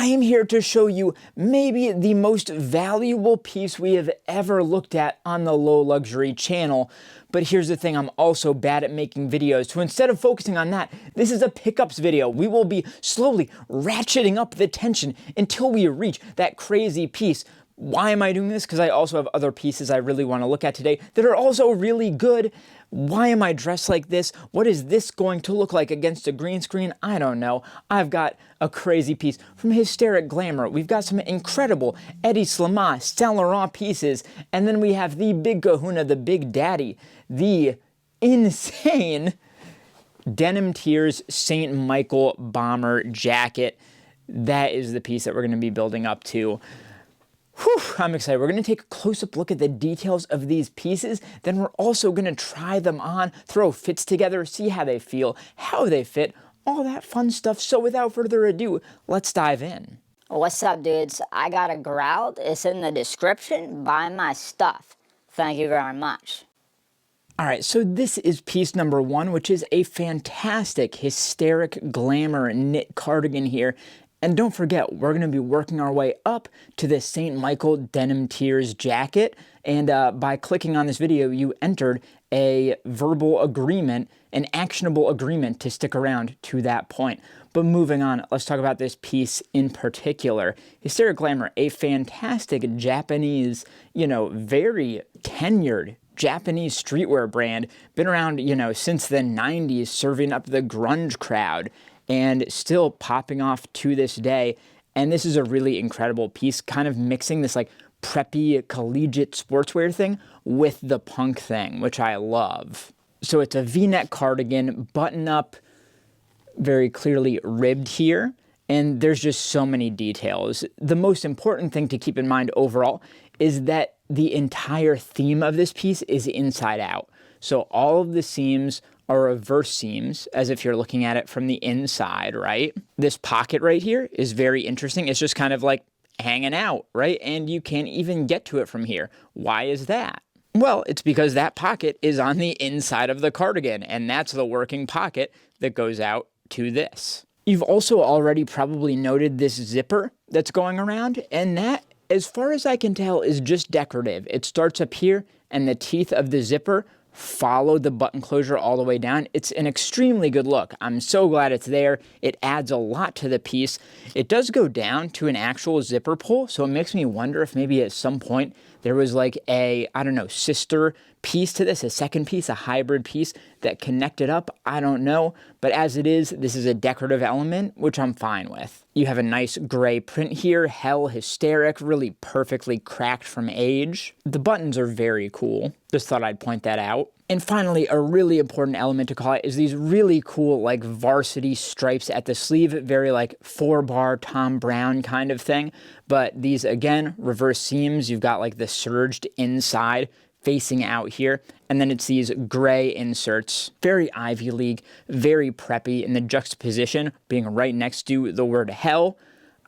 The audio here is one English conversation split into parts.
I am here to show you maybe the most valuable piece we have ever looked at on the Low Luxury channel. But here's the thing, I'm also bad at making videos. So instead of focusing on that, this is a pickups video. We will be slowly ratcheting up the tension until we reach that crazy piece. Why am I doing this? Because I also have other pieces I really want to look at today that are also really good. Why am I dressed like this? What is this going to look like against a green screen? I don't know. I've got a crazy piece from Hysteric Glamour. We've got some incredible Hedi Saint Laurent pieces. And then we have the big kahuna, the big daddy, the insane Denim Tears St. Michael bomber jacket. That is the piece that we're going to be building up to. Whew, I'm excited. We're going to take a close-up look at the details of these pieces. Then we're also going to try them on, throw fits together, see how they feel, how they fit, all that fun stuff. So without further ado, let's dive in. What's up, dudes? I got a grout. It's in the description. Buy my stuff. Thank you very much. All right, so this is piece number 1, which is a fantastic Hysteric Glamour knit cardigan here. And don't forget, we're going to be working our way up to this St. Michael Denim Tears jacket. And by clicking on this video, you entered a verbal agreement, an actionable agreement to stick around to that point. But moving on, let's talk about this piece in particular. Hysteric Glamour, a fantastic Japanese, very tenured Japanese streetwear brand. Been around, since the 90s, serving up the grunge crowd. And still popping off to this day. And this is a really incredible piece, kind of mixing this like preppy collegiate sportswear thing with the punk thing, which I love. So it's a V-neck cardigan, button up, very clearly ribbed here. And there's just so many details. The most important thing to keep in mind overall is that the entire theme of this piece is inside out. So all of the seams are reverse seams, as if you're looking at it from the inside, right? This pocket right here is very interesting. It's just kind of like hanging out, right? And you can't even get to it from here. Why is that? Well, it's because that pocket is on the inside of the cardigan, and that's the working pocket that goes out to this. You've also already probably noted this zipper that's going around, and that, as far as I can tell, is just decorative. It starts up here, and the teeth of the zipper follow the button closure all the way down. It's an extremely good look. I'm so glad it's there. It adds a lot to the piece. It does go down to an actual zipper pull, so it makes me wonder if maybe at some point there was like a, sister piece to this, a second piece, a hybrid piece that connected up. I don't know, but as it is, this is a decorative element, which I'm fine with. You have a nice gray print here, hell hysteric, really perfectly cracked from age. The buttons are very cool. Just thought I'd point that out. And finally, a really important element to call out is these really cool like varsity stripes at the sleeve, very like 4-bar Tom Brown kind of thing. But these, again, reverse seams. You've got like the surged inside facing out here, and then it's these gray inserts, very Ivy League, very preppy, and the juxtaposition being right next to the word hell.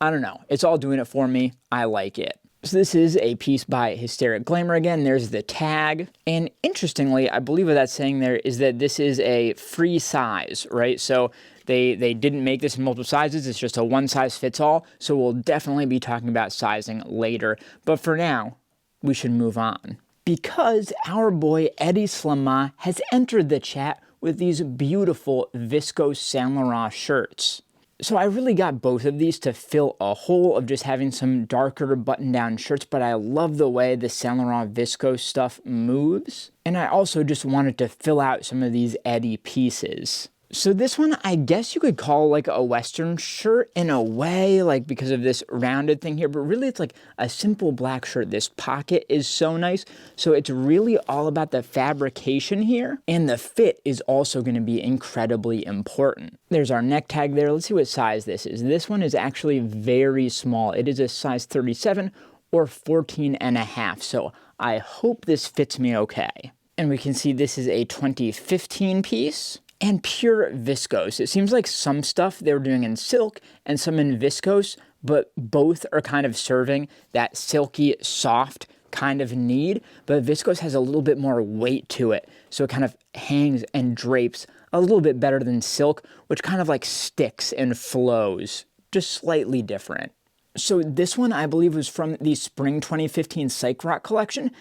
I don't know, it's all doing it for me. I like it. So this is a piece by Hysteric Glamour again. There's the tag, and interestingly, I believe what that's saying there is that this is a free size, right? So they didn't make this in multiple sizes. It's just a one size fits all. So we'll definitely be talking about sizing later. But for now, we should move on, because our boy Hedi Saint has entered the chat with these beautiful viscose Saint Laurent shirts. So I really got both of these to fill a hole of just having some darker button-down shirts, but I love the way the Saint Laurent viscose stuff moves. And I also just wanted to fill out some of these Hedi pieces. So this one, I guess you could call like a Western shirt in a way, like because of this rounded thing here, but really it's like a simple black shirt. This pocket is so nice. So it's really all about the fabrication here, and the fit is also going to be incredibly important. There's our neck tag there. Let's see what size this is. This one is actually very small. It is a size 37 or 14.5. So I hope this fits me okay. And we can see this is a 2015 piece. And pure viscose. It seems like some stuff they were doing in silk and some in viscose, but both are kind of serving that silky, soft kind of need. But viscose has a little bit more weight to it, so it kind of hangs and drapes a little bit better than silk, which kind of like sticks and flows, just slightly different. So this one, I believe, was from the Spring 2015 Psych Rock collection.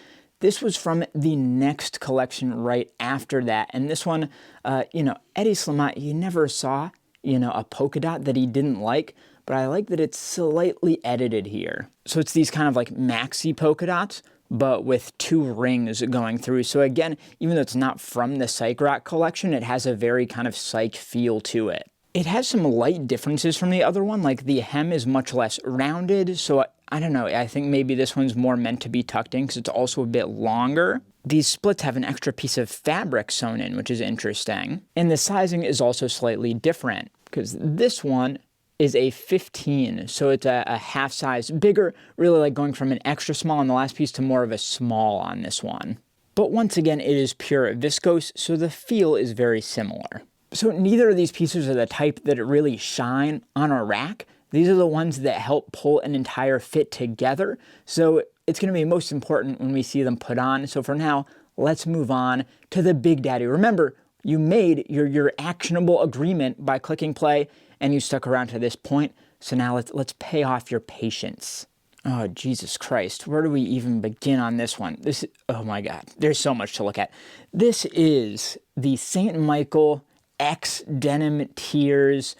This was from the next collection right after that. And this one, Eddie Slimot, you never saw, a polka dot that he didn't like, but I like that it's slightly edited here. So it's these kind of like maxi polka dots, but with 2 rings going through. So again, even though it's not from the Psych Rock collection, it has a very kind of psych feel to it. It has some light differences from the other one, like the hem is much less rounded, so I don't know, I think maybe this one's more meant to be tucked in because it's also a bit longer. These splits have an extra piece of fabric sewn in, which is interesting. And the sizing is also slightly different because this one is a 15, so it's a half size bigger, really like going from an extra small on the last piece to more of a small on this one. But once again, it is pure viscose, so the feel is very similar. So neither of these pieces are the type that really shine on a rack. These are the ones that help pull an entire fit together. So it's going to be most important when we see them put on. So for now, let's move on to the Big Daddy. Remember, you made your actionable agreement by clicking play and you stuck around to this point. So now let's pay off your patience. Oh, Jesus Christ. Where do we even begin on this one? Oh my God, there's so much to look at. This is the St. Michael X Denim Tears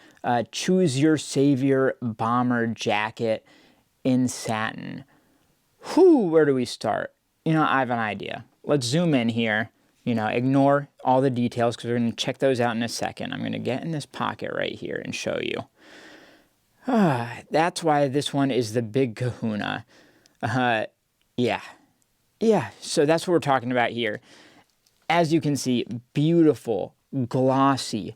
Choose Your Savior bomber jacket in satin. Where do we start? I have an idea. Let's zoom in here. Ignore all the details because we're going to check those out in a second. I'm going to get in this pocket right here and show you. That's why this one is the big kahuna. Yeah, so that's what we're talking about here. As you can see, beautiful, glossy,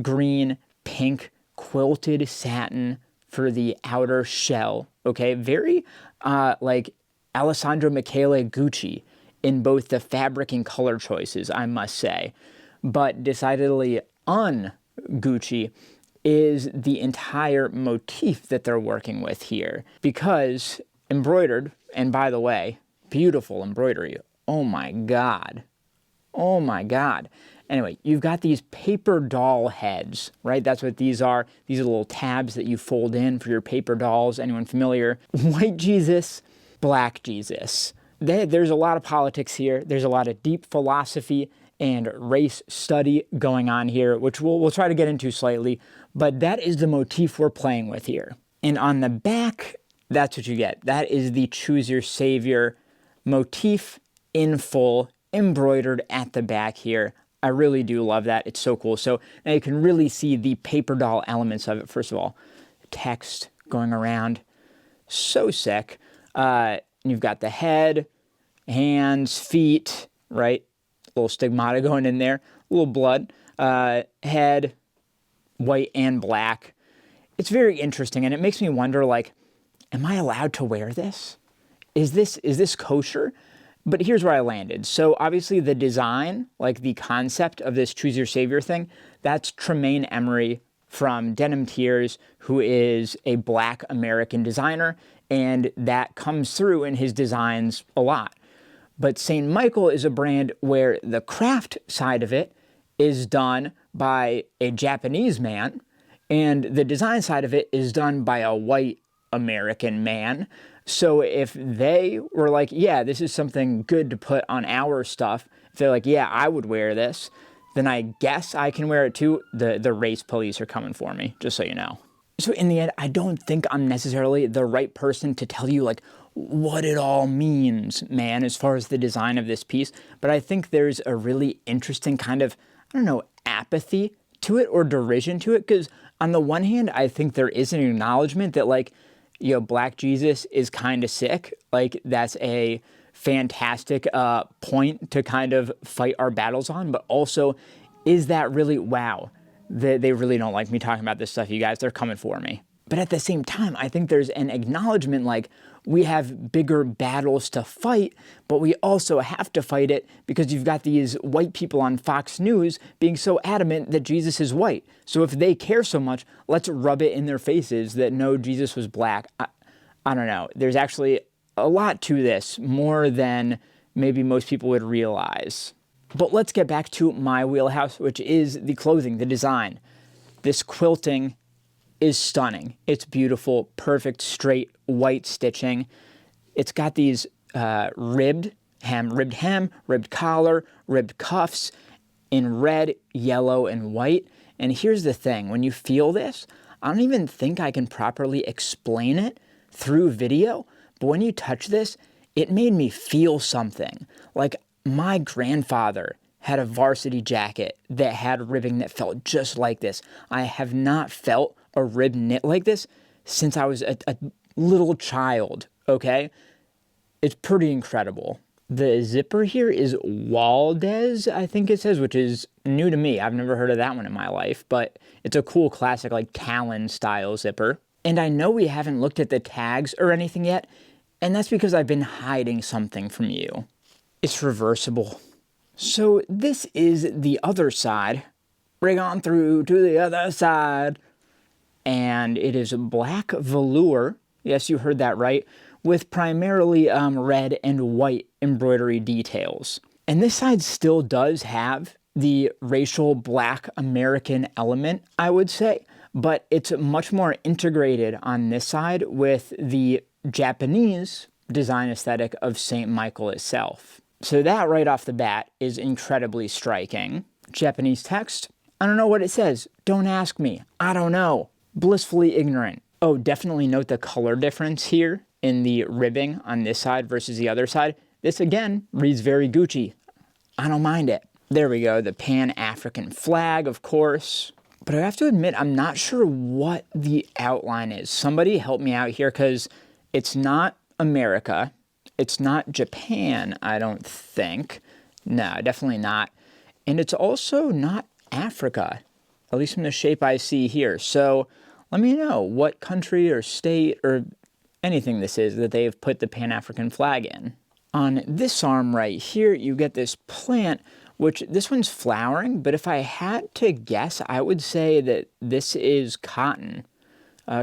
green, pink, quilted satin for the outer shell, okay? Very, like Alessandro Michele Gucci in both the fabric and color choices, I must say. But decidedly un-Gucci is the entire motif that they're working with here. Because embroidered, and by the way, beautiful embroidery. Oh my God. Oh my God. Anyway, you've got these paper doll heads, right? That's what these are. These are little tabs that you fold in for your paper dolls. Anyone familiar? White Jesus, black Jesus. There's a lot of politics here. There's a lot of deep philosophy and race study going on here, which we'll try to get into slightly. But that is the motif we're playing with here. And on the back, that's what you get. That is the Choose Your Savior motif in full, embroidered at the back here. I really do love that. It's so cool. So now you can really see the paper doll elements of it. First of all, text going around. So sick. You've got the head, hands, feet, right? A little stigmata going in there. A little blood. Head, white and black. It's very interesting, and it makes me wonder, like, am I allowed to wear this? Is this kosher? But here's where I landed. So obviously the design, like the concept of this Choose Your Savior thing, that's Tremaine Emery from Denim Tears, who is a Black American designer, and that comes through in his designs a lot. But St. Michael is a brand where the craft side of it is done by a Japanese man, and the design side of it is done by a white American man. So if they were like, yeah, this is something good to put on our stuff, if they're like, yeah, I would wear this, then I guess I can wear it too. The race police are coming for me, just so you know. So in the end, I don't think I'm necessarily the right person to tell you like what it all means, man, as far as the design of this piece. But I think there's a really interesting kind of, I don't know, apathy to it or derision to it. Because on the one hand, I think there is an acknowledgement that like, Black Jesus is kind of sick. Like, that's a fantastic point to kind of fight our battles on. But also, is that really, wow, they really don't like me talking about this stuff, you guys. They're coming for me. But at the same time, I think there's an acknowledgement like we have bigger battles to fight, but we also have to fight it because you've got these white people on Fox News being so adamant that Jesus is white. So if they care so much, let's rub it in their faces that no, Jesus was black. I don't know. There's actually a lot to this, more than maybe most people would realize. But let's get back to my wheelhouse, which is the clothing, the design. This quilting is stunning. It's beautiful, perfect, straight, white stitching. It's got these ribbed hem, ribbed collar, ribbed cuffs in red, yellow, and white. And here's the thing, when you feel this, I don't even think I can properly explain it through video, but when you touch this, it made me feel something. Like my grandfather had a varsity jacket that had ribbing that felt just like this. I have not felt a rib knit like this since I was a little child, okay? It's pretty incredible. The zipper here is Waldez, I think it says, which is new to me. I've never heard of that one in my life, but it's a cool classic like Talon style zipper. And I know we haven't looked at the tags or anything yet, and that's because I've been hiding something from you. It's reversible. So this is the other side. Bring on through to the other side. And it is black velour. Yes, you heard that right. With primarily red and white embroidery details. And this side still does have the racial Black American element, I would say, but it's much more integrated on this side with the Japanese design aesthetic of St. Michael itself. So that right off the bat is incredibly striking. Japanese text, I don't know what it says. Don't ask me. I don't know. Blissfully ignorant. Oh, definitely note the color difference here in the ribbing on this side versus the other side. This again reads very Gucci. I don't mind it. There we go, the Pan-African flag, of course. But I have to admit, I'm not sure what the outline is. Somebody help me out here, because it's not America. It's not Japan, I don't think. No, definitely not. And it's also not Africa, at least from the shape I see here. So let me know what country or state or anything this is that they've put the Pan-African flag in. On this arm right here, you get this plant, which this one's flowering, but if I had to guess, I would say that this is cotton.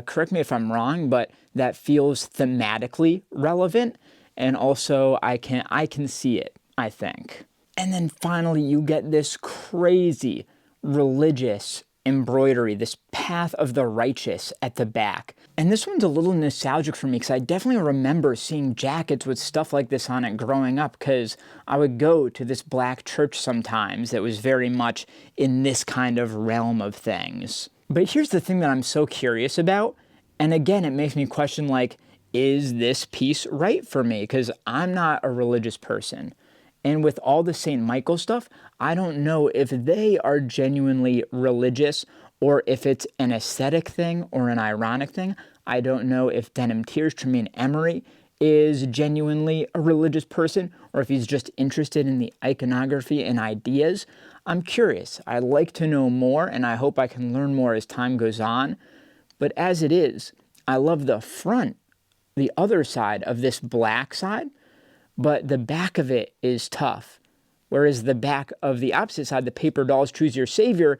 Correct me if I'm wrong, but that feels thematically relevant, and also I can see it, I think. And then finally, you get this crazy religious embroidery, this path of the righteous at the back. And this one's a little nostalgic for me, because I definitely remember seeing jackets with stuff like this on it growing up, because I would go to this black church sometimes that was very much in this kind of realm of things. But here's the thing that I'm so curious about, and again, it makes me question, like, is this piece right for me? Because I'm not a religious person. And with all the St. Michael stuff, I don't know if they are genuinely religious or if it's an aesthetic thing or an ironic thing. I don't know if Denim Tears Tremaine Emery is genuinely a religious person or if he's just interested in the iconography and ideas. I'm curious. I'd like to know more, and I hope I can learn more as time goes on. But as it is, I love the front, the other side of this black side, but the back of it is tough. Whereas the back of the opposite side, the Paper Dolls Choose Your Savior,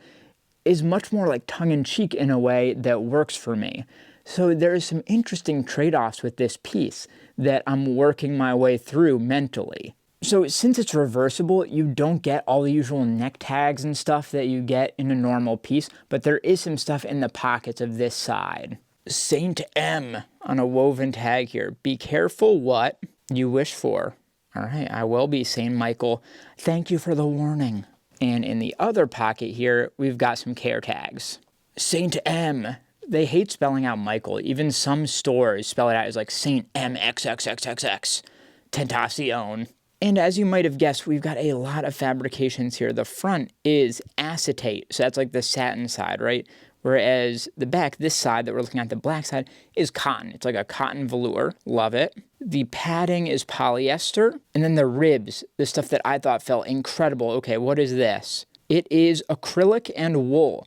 is much more like tongue-in-cheek in a way that works for me. So there is some interesting trade-offs with this piece that I'm working my way through mentally. So since it's reversible, you don't get all the usual neck tags and stuff that you get in a normal piece, but there is some stuff in the pockets of this side. Saint M on a woven tag here. Be careful what you wish for. All right, I will be St. Michael. Thank you for the warning. And in the other pocket here, we've got some care tags. Saint M. They hate spelling out Michael. Even some stores spell it out as like Saint M XXXXX. Tentacion. And as you might have guessed, we've got a lot of fabrications here. The front is acetate, so that's like the satin side, right? Whereas the back, this side that we're looking at, the black side, is cotton. It's like a cotton velour. Love it. The padding is polyester. And then the ribs, the stuff that I thought felt incredible. Okay, what is this? It is acrylic and wool.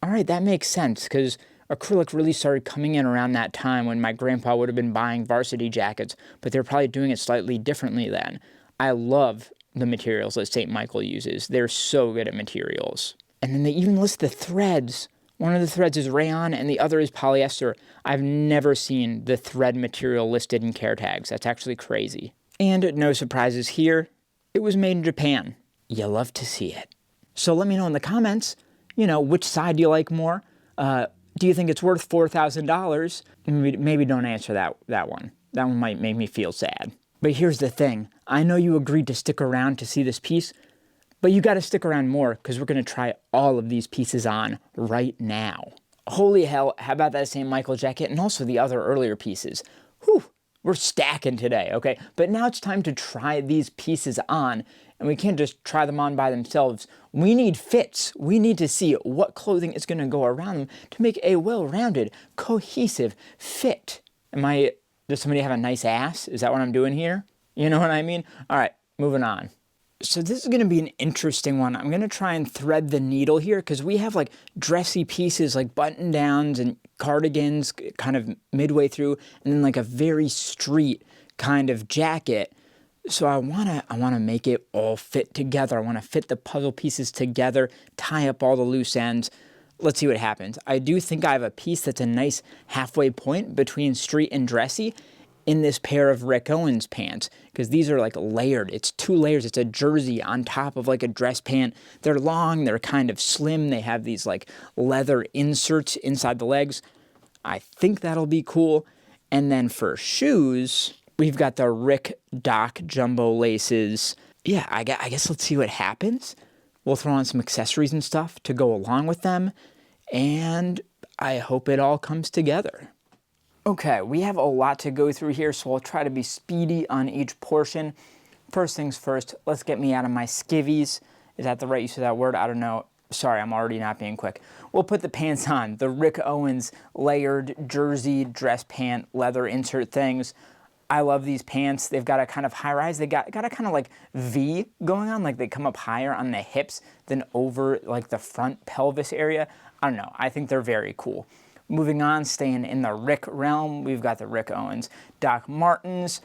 All right, that makes sense, because acrylic really started coming in around that time when my grandpa would have been buying varsity jackets, but they're probably doing it slightly differently then. I love the materials that St. Michael uses. They're so good at materials. And then they even list the threads. One of the threads is rayon and the other is polyester. I've never seen the thread material listed in care tags. That's actually crazy. And no surprises here. It was made in Japan. You love to see it. So let me know in the comments, which side do you like more? Do you think it's worth $4,000? Maybe don't answer that one. That one might make me feel sad. But here's the thing. I know you agreed to stick around to see this piece, but you got to stick around more because we're going to try all of these pieces on right now. Holy hell, how about that St. Michael jacket and also the other earlier pieces? Whew, we're stacking today, okay? But now it's time to try these pieces on, and we can't just try them on by themselves. We need fits. We need to see what clothing is going to go around them to make a well-rounded, cohesive fit. Does somebody have a nice ass? Is that what I'm doing here? You know what I mean? All right, moving on. So this is going to be an interesting one. I'm going to try and thread the needle here because we have like dressy pieces like button downs and cardigans kind of midway through, and then like a very street kind of jacket. So I want to make it all fit together. I want to fit the puzzle pieces together, tie up all the loose ends. Let's see what happens. I do think I have a piece that's a nice halfway point between street and dressy in this pair of Rick Owens pants, because these are like layered. It's 2 layers. It's a jersey on top of like a dress pant. They're long, they're kind of slim. They have these like leather inserts inside the legs. I think that'll be cool. And then for shoes, we've got the Rick Doc jumbo laces. Yeah, I guess let's see what happens. We'll throw on some accessories and stuff to go along with them, and I hope it all comes together. Okay, we have a lot to go through here, so I'll try to be speedy on each portion. First things first, let's get me out of my skivvies. Is that the right use of that word? I don't know. Sorry, I'm already not being quick. We'll put the pants on. The Rick Owens layered jersey, dress pant, leather insert things. I love these pants. They've got a kind of high rise. They got a kind of like V going on, like they come up higher on the hips than over like the front pelvis area. I don't know. I think they're very cool. Moving on, staying in the Rick realm, we've got the Rick Owens Doc Martens.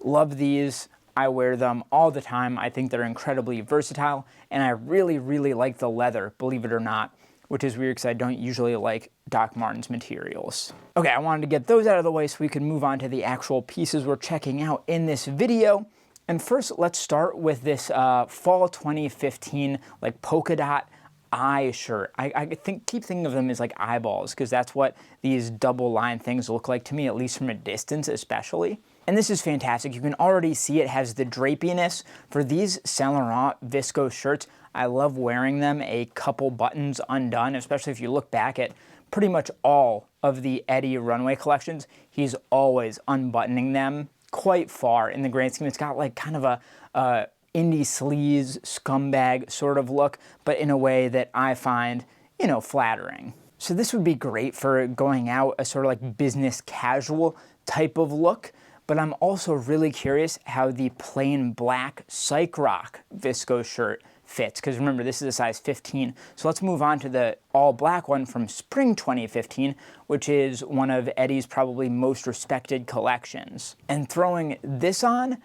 Love these. I wear them all the time. I think they're incredibly versatile, and I really, really like the leather, believe it or not, which is weird because I don't usually like Doc Martens materials. Okay, I wanted to get those out of the way so we could move on to the actual pieces we're checking out in this video. And first, let's start with this fall 2015 like polka dot eye shirt. I keep thinking of them as like eyeballs because that's what these double line things look like to me, at least from a distance especially. And this is fantastic. You can already see it has the drapiness. For these Saint Laurent viscose shirts, I love wearing them a couple buttons undone, especially if you look back at pretty much all of the Hedi runway collections. He's always unbuttoning them quite far in the grand scheme. It's got like kind of a indie sleaze, scumbag sort of look, but in a way that I find, you know, flattering. So this would be great for going out, a sort of like business casual type of look, but I'm also really curious how the plain black Psych Rock viscose shirt fits, because remember, this is a size 15. So let's move on to the all black one from spring 2015, which is one of Hedi's probably most respected collections. And throwing this on,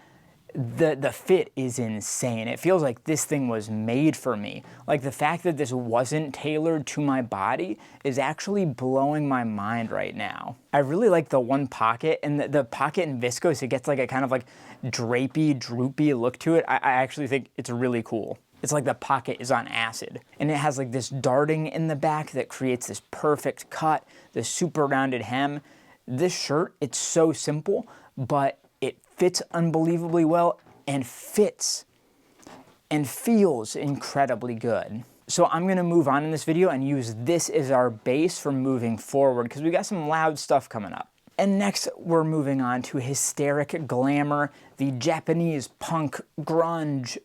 the fit is insane. It feels like this thing was made for me. Like the fact that this wasn't tailored to my body is actually blowing my mind right now. I really like the one pocket, and the pocket in viscose, it gets like a kind of like drapey, droopy look to it. I actually think it's really cool. It's like the pocket is on acid. And it has like this darting in the back that creates this perfect cut, this super rounded hem. This shirt, it's so simple, but it fits unbelievably well and fits and feels incredibly good. So I'm gonna move on in this video and use this as our base for moving forward because we got some loud stuff coming up. And next we're moving on to Hysteric Glamour, the Japanese punk grunge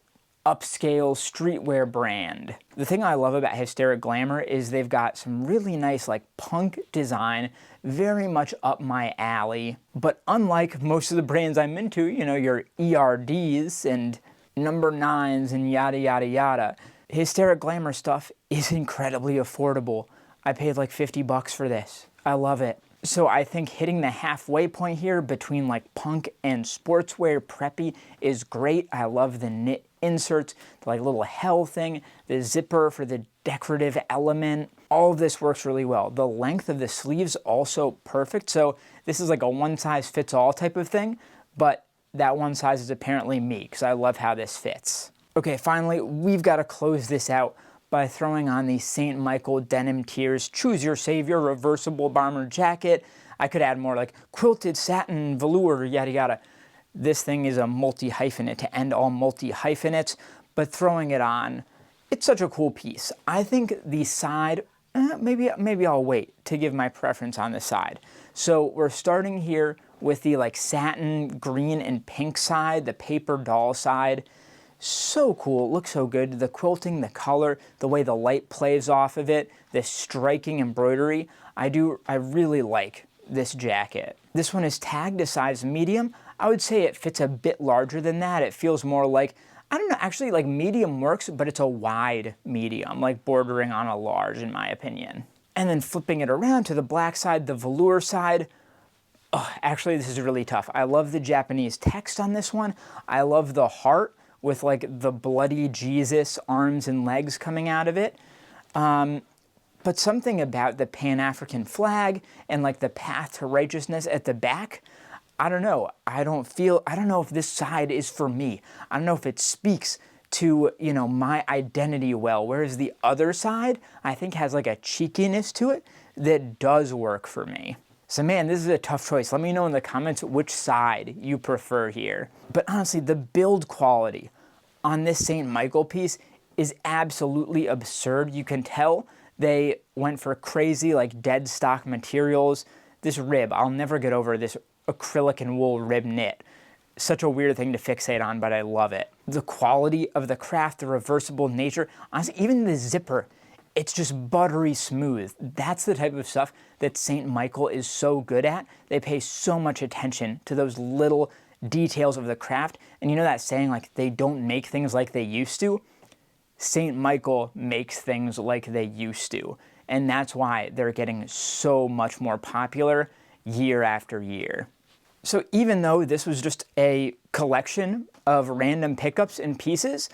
upscale streetwear brand. The thing I love about Hysteric Glamour is they've got some really nice like punk design, very much up my alley. But unlike most of the brands I'm into, you know, your ERDs and number 9s and yada yada yada, Hysteric Glamour stuff is incredibly affordable. I paid like $50 for this. I love it. So I think hitting the halfway point here between like punk and sportswear preppy is great. I love the knit inserts, the like little hell thing, the zipper for the decorative element. All of this works really well. The length of the sleeves also perfect. So this is like a one size fits all type of thing, but that one size is apparently me because I love how this fits. Okay, finally, we've got to close this out. by throwing on the St. Michael denim tiers, choose your savior, reversible bomber jacket. I could add more like quilted satin, velour, yada yada. This thing is a multi-hyphenate to end all multi-hyphenates, but throwing it on, it's such a cool piece. I think the side, maybe I'll wait to give my preference on the side. So we're starting here with the like satin green and pink side, the paper doll side. So cool, looks so good. The quilting, the color, the way the light plays off of it, this striking embroidery. I really like this jacket. This one is tagged a size medium. I would say it fits a bit larger than that. It feels more like, I don't know, actually like medium works, but it's a wide medium, like bordering on a large in my opinion. And then flipping it around to the black side, the velour side. Oh, actually, this is really tough. I love the Japanese text on this one. I love the heart with like the bloody Jesus arms and legs coming out of it. But something about the Pan-African flag and like the path to righteousness at the back, I don't know. I don't know if this side is for me. I don't know if it speaks to, you know, my identity well, whereas the other side, I think has like a cheekiness to it that does work for me. So man, this is a tough choice. Let me know in the comments which side you prefer here. But honestly, the build quality on this St. Michael piece is absolutely absurd. You can tell they went for crazy like dead stock materials. This rib, I'll never get over this acrylic and wool rib knit. Such a weird thing to fixate on, but I love it. The quality of the craft, the reversible nature, honestly, even the zipper, it's just buttery smooth. That's the type of stuff that St. Michael is so good at. They pay so much attention to those little details of the craft. And you know that saying, like, they don't make things like they used to? St. Michael makes things like they used to. And that's why they're getting so much more popular year after year. So even though this was just a collection of random pickups and pieces,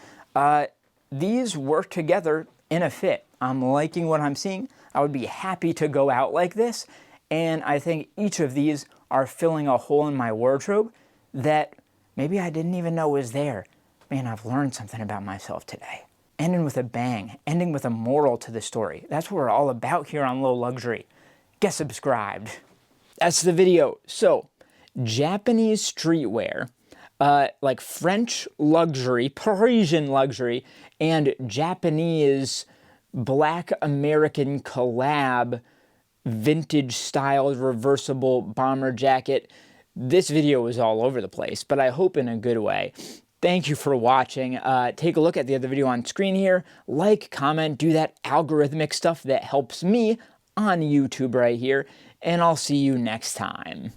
these work together in a fit. I'm liking what I'm seeing. I would be happy to go out like this. And I think each of these are filling a hole in my wardrobe that maybe I didn't even know was there. Man, I've learned something about myself today. Ending with a bang, ending with a moral to the story. That's what we're all about here on Low Luxury. Get subscribed. That's the video. So, Japanese streetwear, like French luxury, Parisian luxury, and Japanese Black American collab vintage styled reversible bomber jacket. This video was all over the place, but I hope in a good way. Thank you for watching. Take a look at the other video on screen here. Like, comment, do that algorithmic stuff that helps me on YouTube right here, and I'll see you next time.